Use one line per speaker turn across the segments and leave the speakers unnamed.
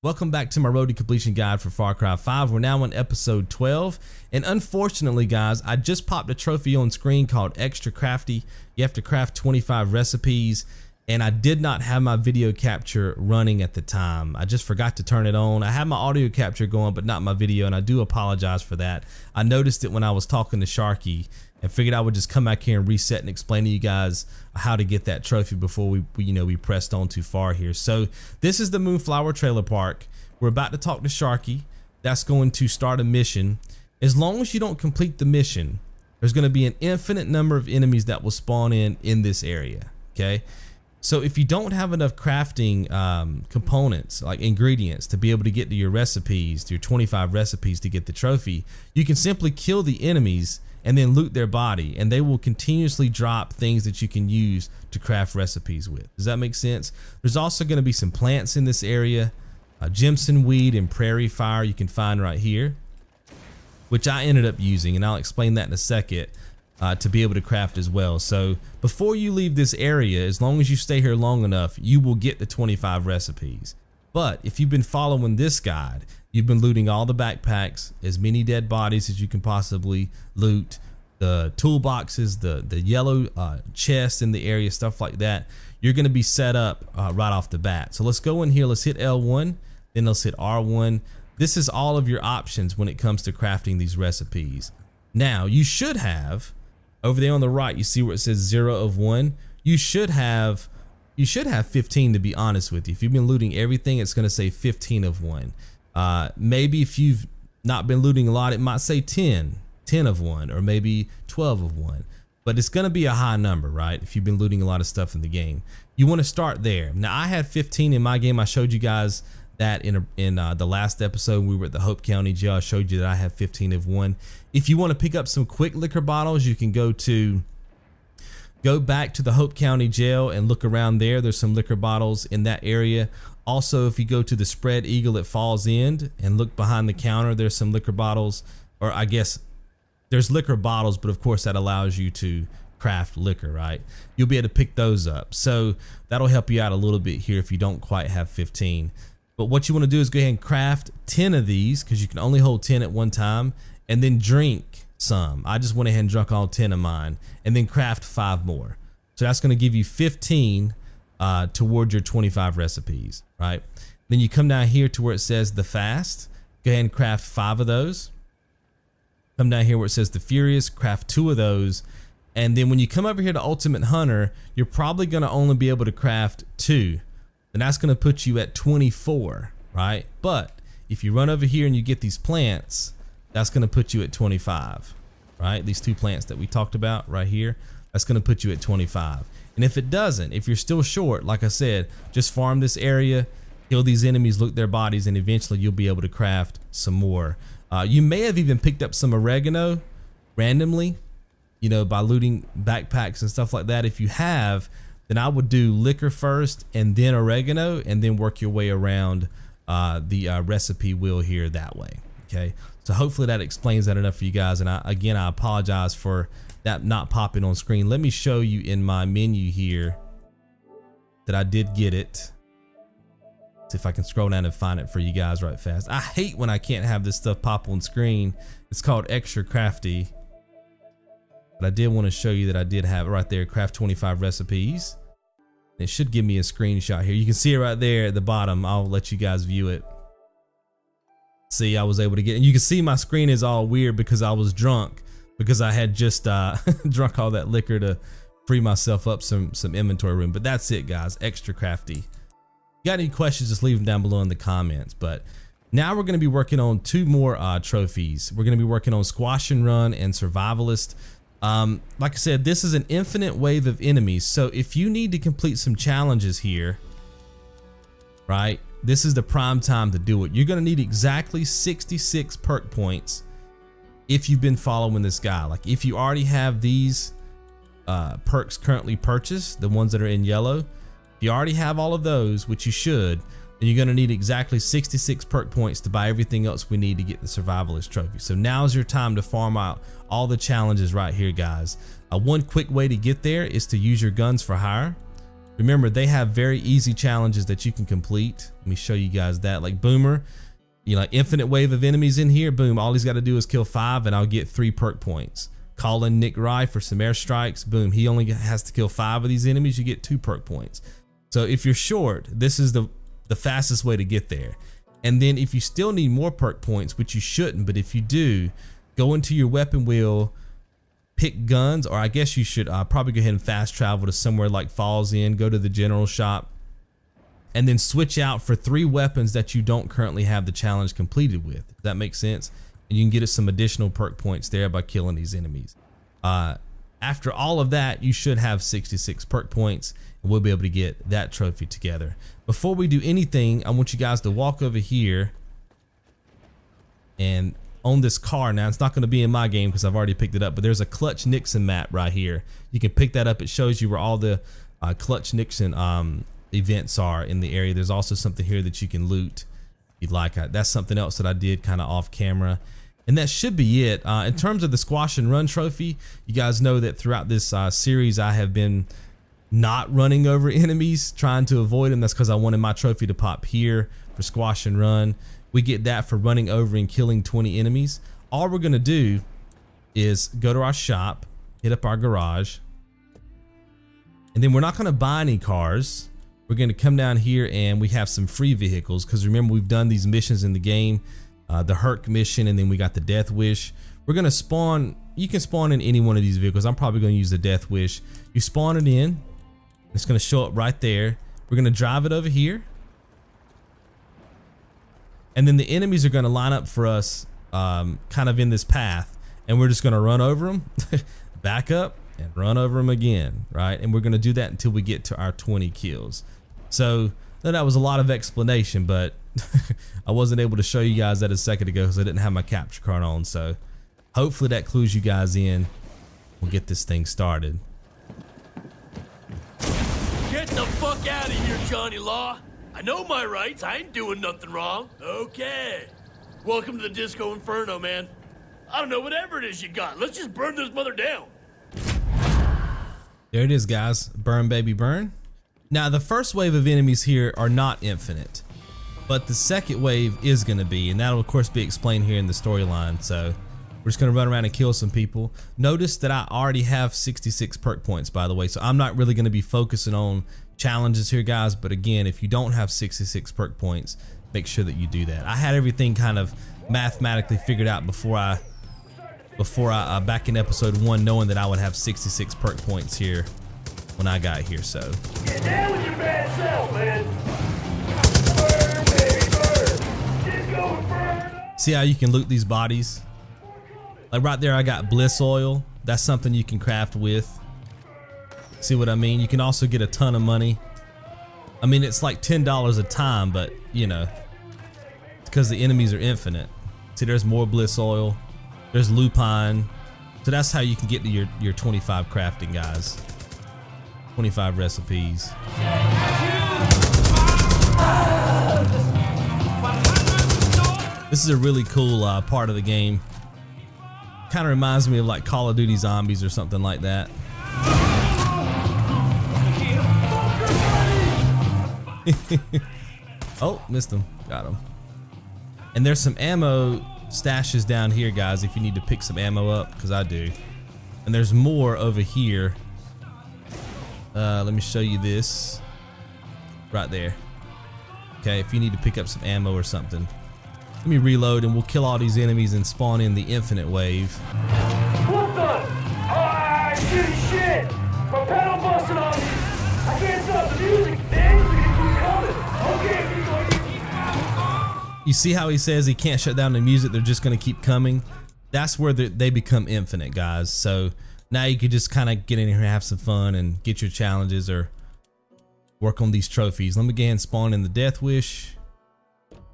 Welcome back to my road to completion guide for Far Cry 5. We're now on episode 12, and unfortunately guys, I just popped a trophy on screen called Extra Crafty. You have to craft 25 recipes, and I did not have my video capture running at the time. I just forgot to turn it on. I had my audio capture going, but not my video, and I do apologize for that. I noticed it when I was talking to Sharky and figured I would just come back here and reset and explain to you guys how to get that trophy before we pressed on too far here. So this is the Moonflower Trailer Park. We're about to talk to Sharky. That's going to start a mission. As long as you don't complete the mission, there's going to be an infinite number of enemies that will spawn in this area. Okay, so if you don't have enough crafting components like ingredients to be able to get to your recipes, to your 25 recipes to get the trophy, you can simply kill the enemies and then loot their body, and they will continuously drop things that you can use to craft recipes with. Does that make sense? There's also going to be some plants in this area, Jimson weed and prairie fire you can find right here, which I ended up using, and I'll explain that in a second, to be able to craft as well. So before you leave this area, as long as you stay here long enough, you will get the 25 recipes. But if you've been following this guide, you've been looting all the backpacks, as many dead bodies as you can possibly loot, the toolboxes, the yellow chests in the area, stuff like that. You're going to be set up right off the bat. So let's go in here. Let's hit L1, then let's hit R1. This is all of your options when it comes to crafting these recipes. Now you should have over there on the right, you see where it says 0 of 1. You should have 15, to be honest with you. If you've been looting everything, it's going to say 15 of 1. Maybe if you've not been looting a lot, it might say 10 of 1, or maybe 12 of 1. But it's going to be a high number, right? If you've been looting a lot of stuff in the game, you want to start there. Now I had 15 in my game. I showed you guys that in the last episode. We were at the Hope County jail. I showed you that I have 15 of 1. If you want to pick up some quick liquor bottles, you can go back to the Hope County jail and look around there. There's some liquor bottles in that area. Also, if you go to the Spread Eagle at Falls End and look behind the counter, there's some liquor bottles, or I guess there's liquor bottles, but of course that allows you to craft liquor, right? You'll be able to pick those up. So that'll help you out a little bit here if you don't quite have 15. But what you want to do is go ahead and craft 10 of these, because you can only hold 10 at one time, and then drink some. I just went ahead and drank all 10 of mine, and then craft 5 more. So that's going to give you 15 toward your 25 recipes, right? Then you come down here to where it says the fast. Go ahead and craft 5 of those. Come down here where it says the furious, craft 2 of those. And then when you come over here to Ultimate Hunter, you're probably going to only be able to craft 2. And that's going to put you at 24, right? But if you run over here and you get these plants, that's going to put you at 25, right? These 2 plants that we talked about right here, that's going to put you at 25. And if it doesn't, if you're still short, like I said, just farm this area, kill these enemies, loot their bodies, and eventually you'll be able to craft some more. You may have even picked up some oregano randomly, by looting backpacks and stuff like that. If you have, then I would do liquor first and then oregano, and then work your way around the recipe wheel here that way. Okay, so hopefully that explains that enough for you guys. And I apologize for that not popping on screen. Let me show you in my menu here that I did get it. See if I can scroll down and find it for you guys right fast. I hate when I can't have this stuff pop on screen. It's called Extra Crafty. But I did want to show you that I did have it right there, craft 25 recipes. It should give me a screenshot here. You can see it right there at the bottom. I'll let you guys view it. See, I was able to get, and you can see my screen is all weird because I was drunk, because I had just drunk all that liquor to free myself up some inventory room. But that's it, guys. Extra Crafty. Got any questions, just leave them down below in the comments. But now we're going to be working on 2 more trophies. We're going to be working on Squash and Run and Survivalist. Like I said, this is an infinite wave of enemies. So if you need to complete some challenges here, right, this is the prime time to do it. You're going to need exactly 66 perk points if you've been following this guy. Like if you already have these perks currently purchased, the ones that are in yellow, if you already have all of those, which you should, then you're going to need exactly 66 perk points to buy everything else we need to get the Survivalist trophy. So now's your time to farm out all the challenges right here, guys. One quick way to get there is to use your guns for hire. Remember, they have very easy challenges that you can complete. Let me show you guys that. Like Boomer, you know, like infinite wave of enemies in here. Boom, all he's got to do is kill 5 and I'll get 3 perk points. Call in Nick Rye for some airstrikes. Boom, he only has to kill 5 of these enemies. You get 2 perk points. So if you're short, this is the fastest way to get there. And then if you still need more perk points, which you shouldn't, but if you do, go into your weapon wheel, pick guns, or I guess you should probably go ahead and fast travel to somewhere like Falls Inn, go to the general shop, and then switch out for 3 weapons that you don't currently have the challenge completed with. Does that make sense? And you can get us some additional perk points there by killing these enemies. After all of that, you should have 66 perk points, and we'll be able to get that trophy together. Before we do anything, I want you guys to walk over here and on this car. Now, it's not going to be in my game because I've already picked it up, but there's a Clutch Nixon map right here. You can pick that up. It shows you where all the Clutch Nixon events are in the area. There's also something here that you can loot if you'd like. That's something else that I did kind of off camera. And that should be it. In terms of the Squash and Run trophy, you guys know that throughout this series I have been not running over enemies, trying to avoid them. That's because I wanted my trophy to pop here for Squash and Run. We get that for running over and killing 20 enemies. All we're gonna do is go to our shop, hit up our garage, and then we're not gonna buy any cars. We're gonna come down here and we have some free vehicles, because remember, we've done these missions in the game, the Herc mission, and then we got the Death Wish. We're gonna spawn, you can spawn in any one of these vehicles. I'm probably gonna use the Death Wish. You spawn it in, it's gonna show up right there. We're gonna drive it over here, and then the enemies are gonna line up for us kind of in this path, and we're just gonna run over them, back up, and run over them again, right? And we're gonna do that until we get to our 20 kills. So that was a lot of explanation, but I wasn't able to show you guys that a second ago because I didn't have my capture card on. So hopefully that clues you guys in. We'll get this thing started.
Get the fuck out of here, Johnny Law. I know my rights. I ain't doing nothing wrong. Okay. Welcome to the Disco Inferno, man. I don't know, whatever it is you got. Let's just burn this mother down.
There it is, guys. Burn, baby, burn. Now, the first wave of enemies here are not infinite, but the second wave is going to be, and that'll, of course, be explained here in the storyline. So we're just going to run around and kill some people. Notice that I already have 66 perk points, by the way, so I'm not really going to be focusing on challenges here, guys. But again, if you don't have 66 perk points, make sure that you do that. I had everything kind of mathematically figured out before I back in episode 1, knowing that I would have 66 perk points here when I got here. So
Get down with your bad self, man. Burn, baby, burn. Disco Inferno.
see how you can loot these bodies? Like right there, I got bliss oil. That's something you can craft with. See what I mean? You can also get a ton of money. I mean, it's like $10 a time, but you know, because the enemies are infinite. See, there's more bliss oil. There's lupine. So that's how you can get to your 25 crafting, guys. 25 recipes. This is a really cool part of the game. Kind of reminds me of like Call of Duty Zombies or something like that. Oh, missed him. Got him. And there's some ammo stashes down here, guys, if you need to pick some ammo up, because I do. And there's more over here. Let me show you this. Right there. Okay, if you need to pick up some ammo or something. Let me reload and we'll kill all these enemies and spawn in the infinite wave.
What the? Shit! My pedal busted on me! I can't stop the music! The enemies are gonna keep coming! Okay,
You see how he says he can't shut down the music, they're just gonna keep coming? That's where they become infinite, guys. So now you can just kind of get in here and have some fun and get your challenges or work on these trophies. Let me go ahead and spawn in the Death Wish.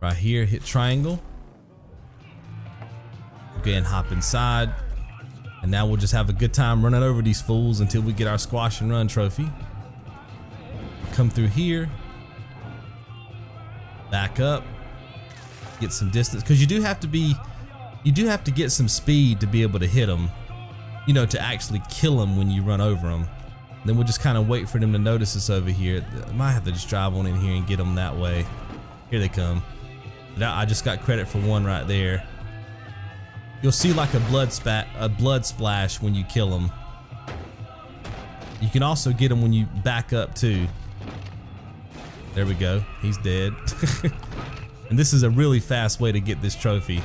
Right here, hit triangle. Go ahead and hop inside. And now we'll just have a good time running over these fools until we get our Squash and Run trophy. Come through here. Back up. Get some distance, because you do have to get some speed to be able to hit them, you know, to actually kill them when you run over them. Then we'll just kind of wait for them to notice us over here. I might have to just drive on in here and get them that way. Here they come. I just got credit for one right there. You'll see like a blood splash when you kill them. You can also get them when you back up too. There we go. He's dead. And this is a really fast way to get this trophy.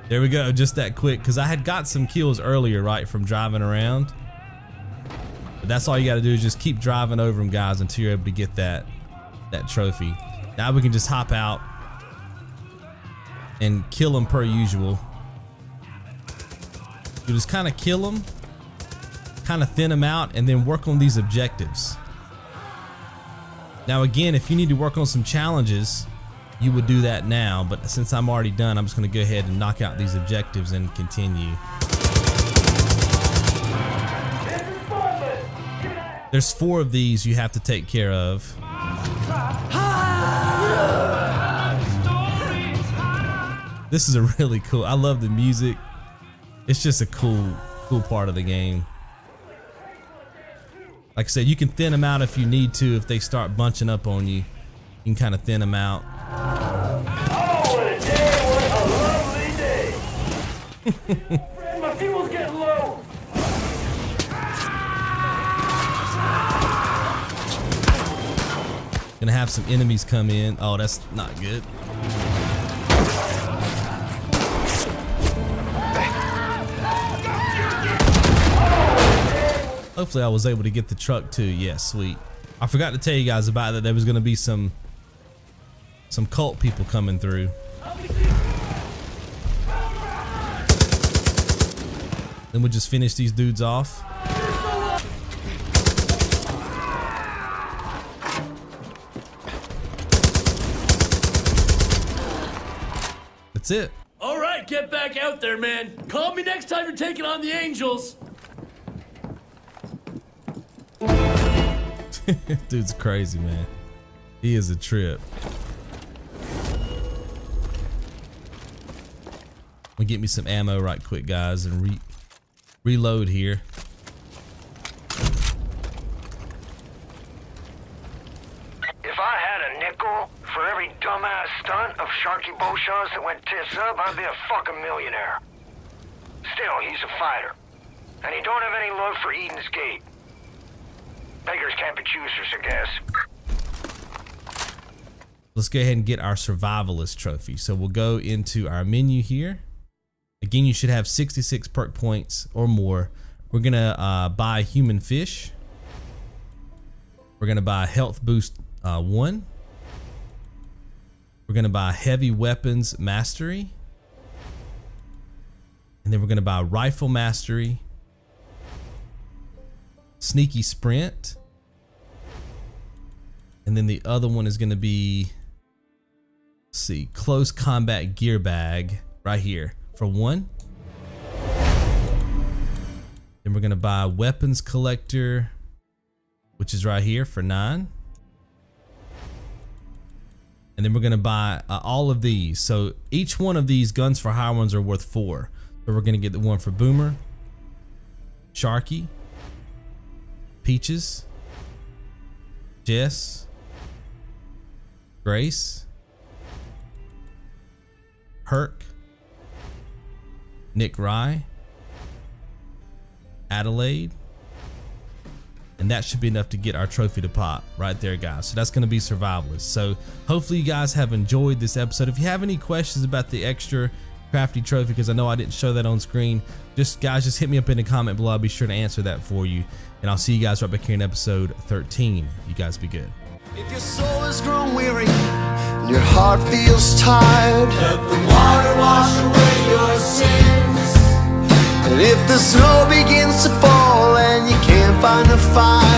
There we go, just that quick, because I had got some kills earlier, right, from driving around. But that's all you got to do is just keep driving over them, guys, until you're able to get that trophy. Now we can just hop out and kill them per usual. You just kind of kill them, kind of thin them out, and then work on these objectives. Now again, if you need to work on some challenges, you would do that now, but since I'm already done, I'm just going to go ahead and knock out these objectives and continue. There's 4 of these you have to take care of. This is a really cool, I love the music. It's just a cool part of the game. Like I said, you can thin them out if you need to. If they start bunching up on you, you can kind of thin them out.
Oh, what a day, what a lovely day. Fred, my fuel's getting low.
Gonna have some enemies come in. Oh, that's not good. Hopefully I was able to get the truck too. Yeah, sweet. I forgot to tell you guys about that. There was gonna be some cult people coming through. Then we'll just finish these dudes off. That's it.
All right, get back out there, man. Call me next time you're taking on the Angels.
Dude's crazy, man. He is a trip. I'm gonna get me some ammo right quick, guys, and reload here.
If I had a nickel for every dumbass stunt of Sharky Beauchamp's that went tits up, I'd be a fucking millionaire. Still, he's a fighter. And he don't have any love for Eden's Gate. Beggars can't be choosers, I guess.
Let's go ahead and get our Survivalist trophy. So we'll go into our menu here. Again, you should have 66 perk points or more. We're gonna buy human fish. We're gonna buy health boost 1. We're gonna buy heavy weapons mastery. And then we're gonna buy rifle mastery, sneaky sprint, and then the other one is gonna be, let's see, close combat gear bag right here for 1. Then we're gonna buy weapons collector, which is right here for 9. And then we're gonna buy all of these. So each one of these guns for hire ones are worth 4. So we're gonna get the one for Boomer, Sharky, Peaches, Jess, Grace, Herc, Nick Rye, Adelaide, and that should be enough to get our trophy to pop right there, guys. So that's going to be Survivalist. So hopefully you guys have enjoyed this episode. If you have any questions about the extra Crafty trophy, because I know I didn't show that on screen, just hit me up in the comment below. I'll be sure to answer that for you, and I'll see you guys right back here in episode 13. You guys be good.
If your soul has grown weary and your heart feels tired, let the water wash away your sins. And if the snow begins to fall and you can't find a fire,